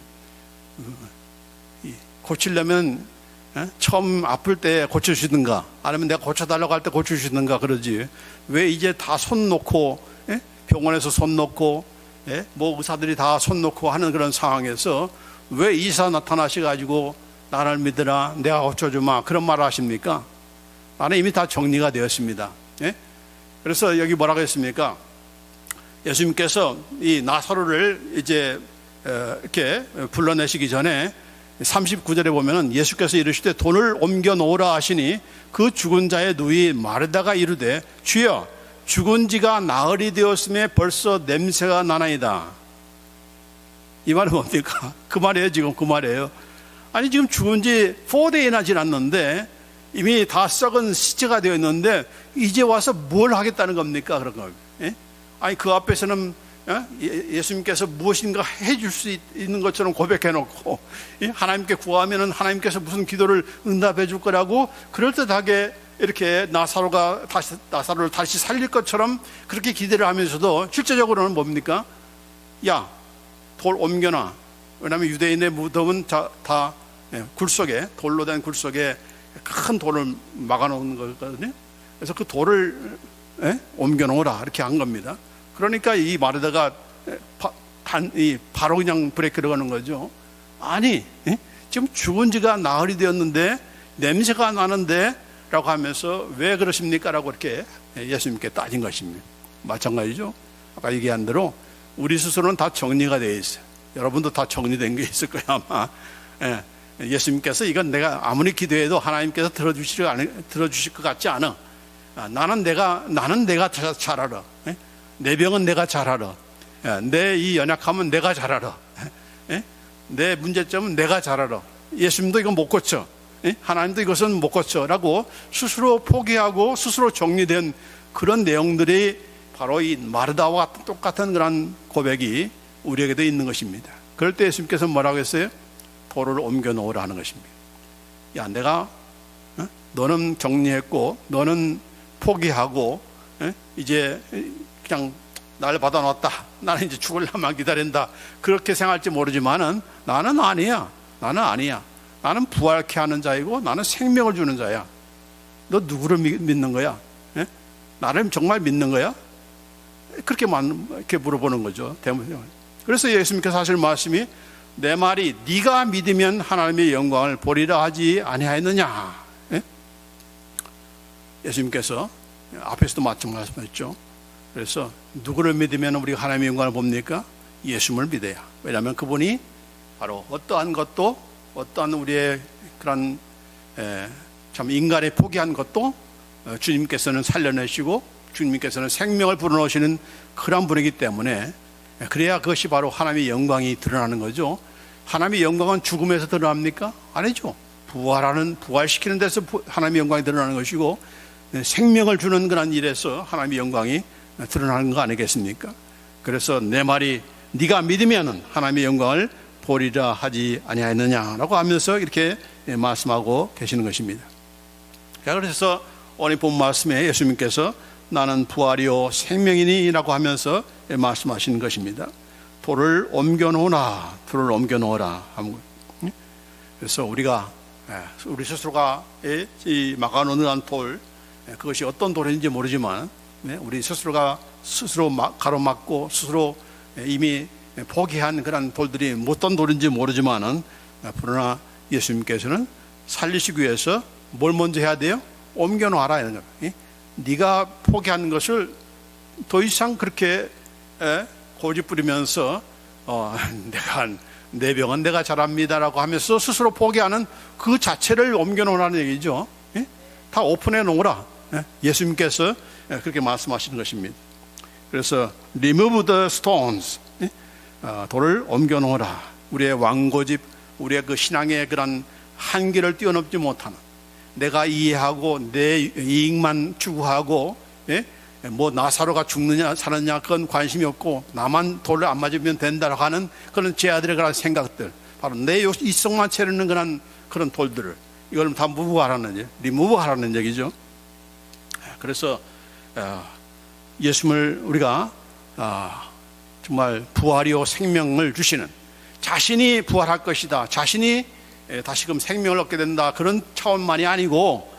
고치려면 처음 아플 때 고쳐주시든가 아니면 내가 고쳐달라고 할 때 고쳐주시든가 그러지, 왜 이제 다 손 놓고 병원에서 손 놓고 뭐 의사들이 다 손 놓고 하는 그런 상황에서 왜 이사 나타나셔가지고 나를 믿으라, 내가 고쳐주마, 그런 말을 하십니까? 나는 이미 다 정리가 되었습니다. 그래서 여기 뭐라고 했습니까? 예수님께서 이 나사로를 이제 이렇게 불러내시기 전에 39절에 보면은 예수께서 이르시되 돈을 옮겨 놓으라 하시니 그 죽은 자의 누이 마르다가 이르되 주여, 죽은 지가 나흘이 되었음에 벌써 냄새가 나나이다. 이 말은 뭡니까? 그 말이에요. 지금 그 말이에요. 아니, 지금 죽은 지 4day나 지났는데 이미 다 썩은 시체가 되어 있는데 이제 와서 뭘 하겠다는 겁니까? 그런 거. 아니, 그 앞에서는 예수님께서 무엇인가 해줄 수 있는 것처럼 고백해놓고 하나님께 구하면은 하나님께서 무슨 기도를 응답해 줄 거라고 그럴듯하게 이렇게 나사로를 다시 살릴 것처럼 그렇게 기대를 하면서도 실제적으로는 뭡니까? 야, 돌 옮겨놔. 왜냐하면 유대인의 무덤은 다 굴속에, 돌로 된 굴속에 큰 돌을 막아놓은 거거든요. 그래서 그 돌을 옮겨놓으라 이렇게 한 겁니다. 그러니까 이 마르다가 바로 그냥 브레이크를 거는 거죠. 아니, 지금 죽은 지가 나흘이 되었는데 냄새가 나는데 라고 하면서 왜 그러십니까? 라고 이렇게 예수님께 따진 것입니다. 마찬가지죠. 아까 얘기한 대로 우리 스스로는 다 정리가 되어 있어요. 여러분도 다 정리된 게 있을 거예요, 아마. 예수님께서 이건 내가 아무리 기도해도 하나님께서 들어주실 것 같지 않아. 나는 내가 잘 알아. 내 병은 내가 잘 알아. 내 이 연약함은 내가 잘 알아. 내 문제점은 내가 잘 알아. 예수님도 이건 못 고쳐. 하나님도 이것은 못 고쳐. 라고 스스로 포기하고 스스로 정리된 그런 내용들이 바로 이 마르다와 똑같은 그런 고백이 우리에게도 있는 것입니다. 그럴 때 예수님께서 뭐라고 했어요? 돌을 옮겨 놓으라 하는 것입니다. 야, 내가 너는 정리했고 너는 포기하고 이제 그냥 날 받아놨다. 나는 이제 죽을라만 기다린다. 그렇게 생각할지 모르지만은 나는 아니야. 나는 부활케 하는 자이고 나는 생명을 주는 자야. 너 누구를 믿는 거야? 나를 정말 믿는 거야? 그렇게 물어보는 거죠. 그래서 예수님께서 하실 말씀이 내 말이 네가 믿으면 하나님의 영광을 보리라 하지 아니하였느냐. 예? 예수님께서 앞에서도 말씀하셨죠. 그래서 누구를 믿으면 우리가 하나님의 영광을 봅니까? 예수님을 믿어야. 왜냐하면 그분이 바로 어떠한 것도, 어떠한 우리의 그런 참 인간의 포기한 것도 주님께서는 살려내시고 주님께서는 생명을 불어넣으시는 그런 분이기 때문에, 그래야 그것이 바로 하나님의 영광이 드러나는 거죠. 하나님의 영광은 죽음에서 드러납니까? 아니죠. 부활시키는 데서 하나님의 영광이 드러나는 것이고, 생명을 주는 그런 일에서 하나님의 영광이 드러나는 거 아니겠습니까? 그래서 내 말이 네가 믿으면 하나님의 영광을 보리라 하지 아니하였느냐라고 하면서 이렇게 말씀하고 계시는 것입니다. 그래서 오늘 본 말씀에 예수님께서 나는 부활이요 생명이니라고 하면서 말씀하시는 것입니다. 돌을 옮겨놓으라, 돌을 옮겨놓으라. 그래서 우리가 우리 스스로가 이 막아놓는 돌, 그것이 어떤 돌인지 모르지만 우리 스스로가 스스로 가로막고 스스로 이미 포기한 그런 돌들이 어떤 돌인지 모르지만은, 그러나 예수님께서는 살리시기 위해서 뭘 먼저 해야 돼요? 옮겨놓아라 이런 거예요. 네가 포기한 것을 더 이상 그렇게 고집 부리면서 내 병은 내가 잘합니다라고 하면서 스스로 포기하는 그 자체를 옮겨놓으라는 얘기죠. 다 오픈해 놓으라. 예수님께서 그렇게 말씀하시는 것입니다. 그래서 remove the stones, 돌을 옮겨놓으라. 우리의 완고집, 우리의 그 신앙의 그런 한계를 뛰어넘지 못하는, 내가 이해하고 내 이익만 추구하고, 뭐 나사로가 죽느냐 사느냐 그건 관심이 없고 나만 돌을 안 맞으면 된다라고 하는 그런 제 아들의 그런 생각들, 바로 내 이성만 채르는 그런 돌들을, 이걸 다 무브하라는, 리무브하라는 얘기죠. 그래서 예수님을 우리가 정말 부활이요 생명을 주시는, 자신이 부활할 것이다, 자신이 다시금 생명을 얻게 된다, 그런 차원만이 아니고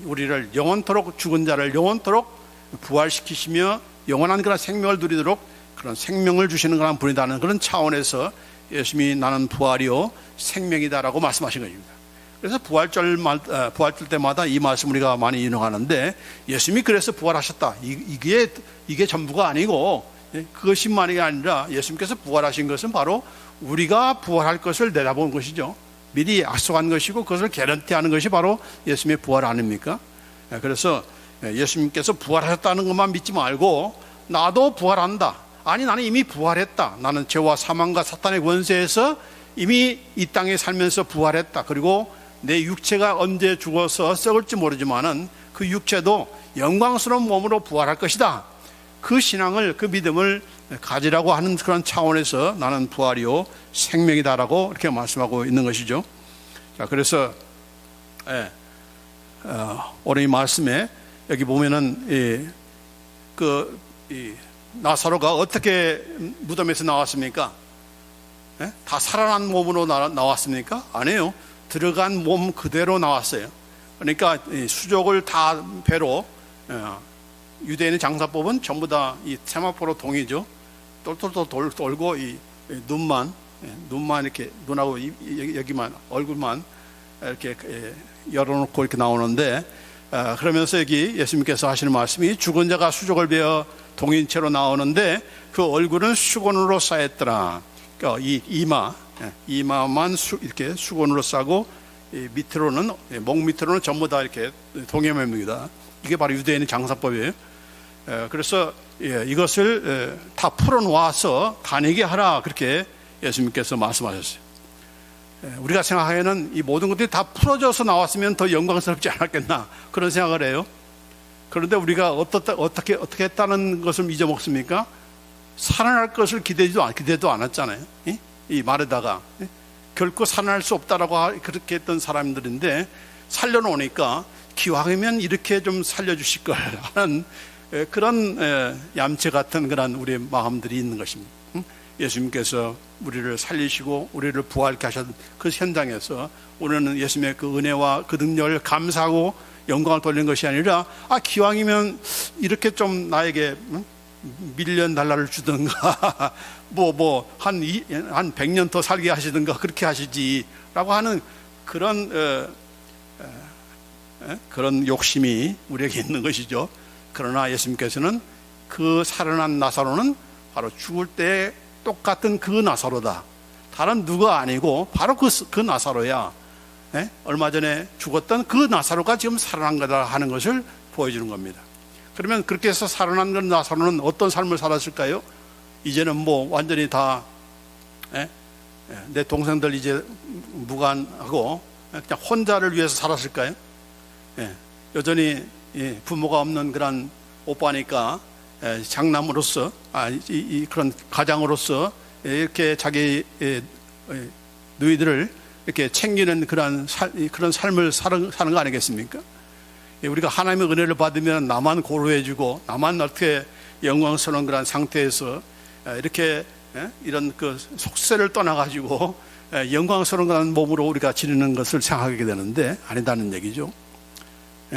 우리를 영원토록, 죽은 자를 영원토록 부활시키시며 영원한 그런 생명을 누리도록 그런 생명을 주시는 그런 분이다는 그런 차원에서 예수님이 나는 부활이요 생명이다라고 말씀하신 것입니다. 그래서 부활절 때마다 이 말씀 우리가 많이 인용하는데, 예수님이 그래서 부활하셨다, 이게 전부가 아니고, 그것만이 아니라 예수님께서 부활하신 것은 바로 우리가 부활할 것을 내다본 것이죠. 미리 약속한 것이고 그것을 개런티하는 것이 바로 예수님의 부활 아닙니까? 그래서 예수님께서 부활하셨다는 것만 믿지 말고 나도 부활한다, 아니 나는 이미 부활했다, 나는 죄와 사망과 사탄의 권세에서 이미 이 땅에 살면서 부활했다, 그리고 내 육체가 언제 죽어서 썩을지 모르지만은 그 육체도 영광스러운 몸으로 부활할 것이다, 그 신앙을, 그 믿음을 가지라고 하는 그런 차원에서 나는 부활이요 생명이다라고 이렇게 말씀하고 있는 것이죠. 자, 그래서 오늘 이 말씀에 여기 보면은 나사로가 어떻게 무덤에서 나왔습니까? 다 살아난 몸으로 나왔습니까? 아니에요. 들어간 몸 그대로 나왔어요. 그러니까 수족을 다 배로, 유대인의 장사법은 전부 다 이 세마포로 동이죠. 똘똘똘 돌고 이 눈만 이렇게, 눈하고 여기만, 얼굴만 이렇게 열어놓고 이렇게 나오는데, 그러면서 여기 예수님께서 하시는 말씀이 죽은 자가 수족을 베어 동인 채로 나오는데 그 얼굴은 수건으로 쌓였더라. 그러니까 이 이마만 이렇게 수건으로 싸고, 밑으로는, 목 밑으로는 전부 다 이렇게 동여매입니다. 이게 바로 유대인의 장사법이에요. 그래서 이것을 다 풀어놓아서 다니게 하라, 그렇게 예수님께서 말씀하셨어요. 우리가 생각하기에는 이 모든 것들이 다 풀어져서 나왔으면 더 영광스럽지 않았겠나, 그런 생각을 해요. 그런데 우리가 어떻게 했다는 것을 잊어먹습니까? 살아날 것을 기대도 않았잖아요. 이 말에다가 결코 살아날 수 없다라고 그렇게 했던 사람들인데, 살려놓으니까 기왕이면 이렇게 좀 살려주실 걸 하는 그런 얌체 같은 그런 우리의 마음들이 있는 것입니다. 예수님께서 우리를 살리시고 우리를 부활케 하신 그 현장에서 우리는 예수님의 그 은혜와 그 능력을 감사하고 영광을 돌리는 것이 아니라, 기왕이면 이렇게 좀 나에게 밀리언 달러를 주든가 한 100년 더 살게 하시든가 그렇게 하시지라고 하는 그런 욕심이 우리에게 있는 것이죠. 그러나 예수님께서는 그 살아난 나사로는 바로 죽을 때 똑같은 그 나사로다. 다른 누가 아니고 바로 그 나사로야. 얼마 전에 죽었던 그 나사로가 지금 살아난 거다 하는 것을 보여주는 겁니다. 그러면 그렇게 해서 살아난 그 나사로는 어떤 삶을 살았을까요? 이제는 완전히 다 내 동생들 이제 무관하고 그냥 혼자를 위해서 살았을까요? 여전히 부모가 없는 그런 오빠니까 장남으로서 그런 가장으로서 이렇게 자기 누이들을 이렇게 챙기는 그런 삶을 사는 거 아니겠습니까? 우리가 하나님의 은혜를 받으면 나만 고루해지고 나만 어떻게 영광스러운 그런 상태에서 이렇게 이런 그 속세를 떠나가지고 영광스러운 그런 몸으로 우리가 지내는 것을 생각하게 되는데 아니다는 얘기죠.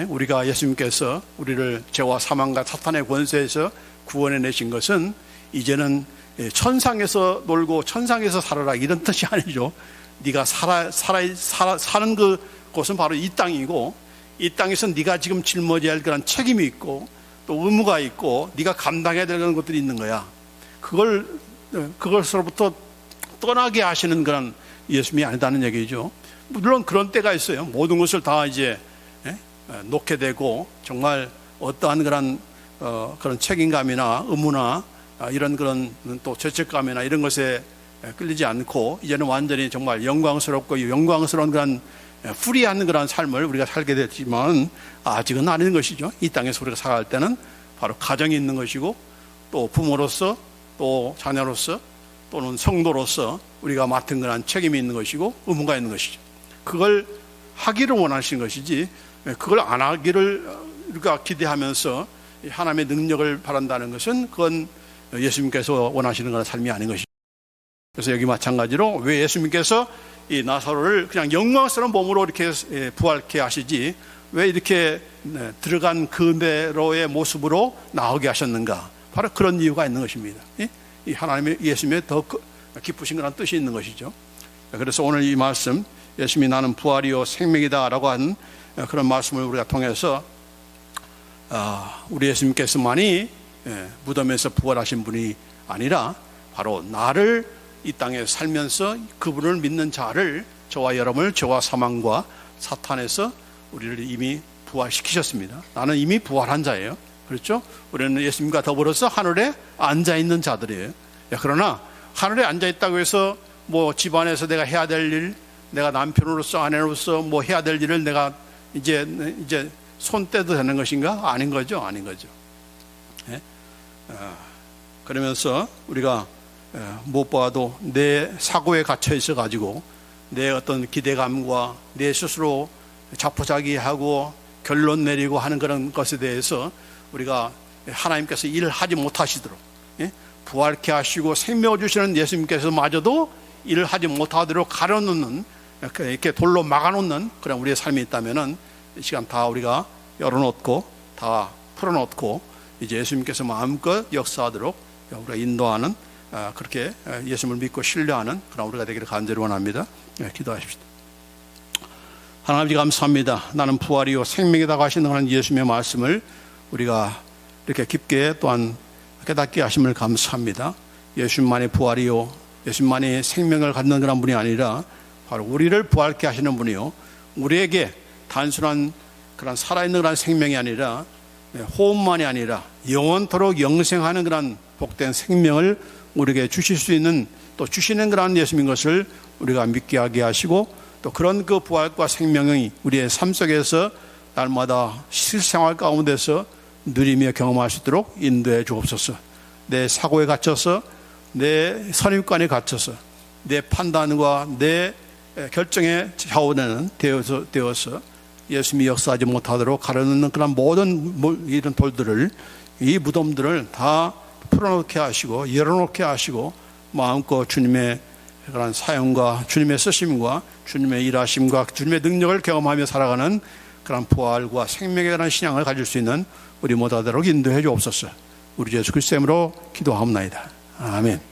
우리가 예수님께서 우리를 죄와 사망과 사탄의 권세에서 구원해 내신 것은 이제는 천상에서 놀고 천상에서 살아라 이런 뜻이 아니죠. 네가 사는 그곳은 바로 이 땅이고 이 땅에서 네가 지금 짊어져야 할 그런 책임이 있고 또 의무가 있고 네가 감당해야 될 그런 것들이 있는 거야. 그것으로부터 떠나게 하시는 그런 예수님이 아니다는 얘기죠. 물론 그런 때가 있어요. 모든 것을 다 이제 놓게 되고 정말 어떠한 그런 책임감이나 의무나 이런 그런 또 죄책감이나 이런 것에 끌리지 않고 이제는 완전히 정말 영광스럽고 영광스러운 그런 프리한 그런 삶을 우리가 살게 됐지만 아직은 아닌 것이죠. 이 땅에서 우리가 살아갈 때는 바로 가정이 있는 것이고 또 부모로서 또 자녀로서 또는 성도로서 우리가 맡은 그런 책임이 있는 것이고 의무가 있는 것이죠. 그걸 하기를 원하시는 것이지 그걸 안 하기를 우리가 기대하면서 하나님의 능력을 바란다는 것은 그건 예수님께서 원하시는 그런 삶이 아닌 것이죠. 그래서 여기 마찬가지로 왜 예수님께서 이 나사로를 그냥 영광스러운 몸으로 이렇게 부활케 하시지 왜 이렇게 들어간 그대로의 모습으로 나오게 하셨는가? 바로 그런 이유가 있는 것입니다. 이 하나님의 예수님의 더 기쁘신 그런 뜻이 있는 것이죠. 그래서 오늘 이 말씀 예수님이 나는 부활이요 생명이다 라고 한 그런 말씀을 우리가 통해서 우리 예수님께서만이 무덤에서 부활하신 분이 아니라 바로 나를 이 땅에 살면서 그분을 믿는 자를 저와 여러분을 죄와 사망과 사탄에서 우리를 이미 부활시키셨습니다. 나는 이미 부활한 자예요. 그렇죠? 우리는 예수님과 더불어서 하늘에 앉아있는 자들이에요. 그러나 하늘에 앉아있다고 해서 집안에서 내가 해야 될 일, 내가 남편으로서 아내로서 해야 될 일을 내가 이제 손 떼도 되는 것인가? 아닌 거죠. 아닌 거죠. 그러면서 우리가 무엇보다도 내 사고에 갇혀 있어 가지고 내 어떤 기대감과 내 스스로 자포자기하고 결론 내리고 하는 그런 것에 대해서 우리가 하나님께서 일을 하지 못하시도록 부활케 하시고 생명을 주시는 예수님께서 마저도 일을 하지 못하도록 가려놓는 이렇게 돌로 막아놓는 그런 우리의 삶이 있다면은 이 시간 다 우리가 열어놓고 다 풀어놓고 이제 예수님께서 마음껏 역사하도록 우리가 인도하는 그렇게 예수님을 믿고 신뢰하는 그런 우리가 되기를 간절히 원합니다. 기도하십시다. 하나님 아버지 감사합니다. 나는 부활이요 생명이라고 하시는 예수님의 말씀을 우리가 이렇게 깊게 또한 깨닫게 하심을 감사합니다. 예수님만이 부활이요 예수님만이 생명을 갖는 그런 분이 아니라 바로 우리를 부활케 하시는 분이요 우리에게 단순한 그런 살아있는 그런 생명이 아니라 호흡만이 아니라 영원토록 영생하는 그런 복된 생명을 우리에게 주실 수 있는 또 주시는 그런 예수님인 것을 우리가 믿게 하게 하시고 또 그런 그 부활과 생명이 우리의 삶 속에서 날마다 실생활 가운데서 누리며 경험할 수 있도록 인도해 주옵소서. 내 사고에 갇혀서 내 선입관에 갇혀서 내 판단과 내 결정의 좌우되는 되어서 예수님이 역사하지 못하도록 가려놓는 그런 모든 이런 돌들을 이 무덤들을 다 풀어놓게 하시고 열어놓게 하시고 마음껏 주님의 그런 사용과 주님의 쓰심과 주님의 일하심과 주님의 능력을 경험하며 살아가는 그런 부활과 생명에 관한 신앙을 가질 수 있는 우리 모두 되도록 인도해 주옵소서. 우리 예수 그리스도 이름으로 기도하옵나이다. 아멘.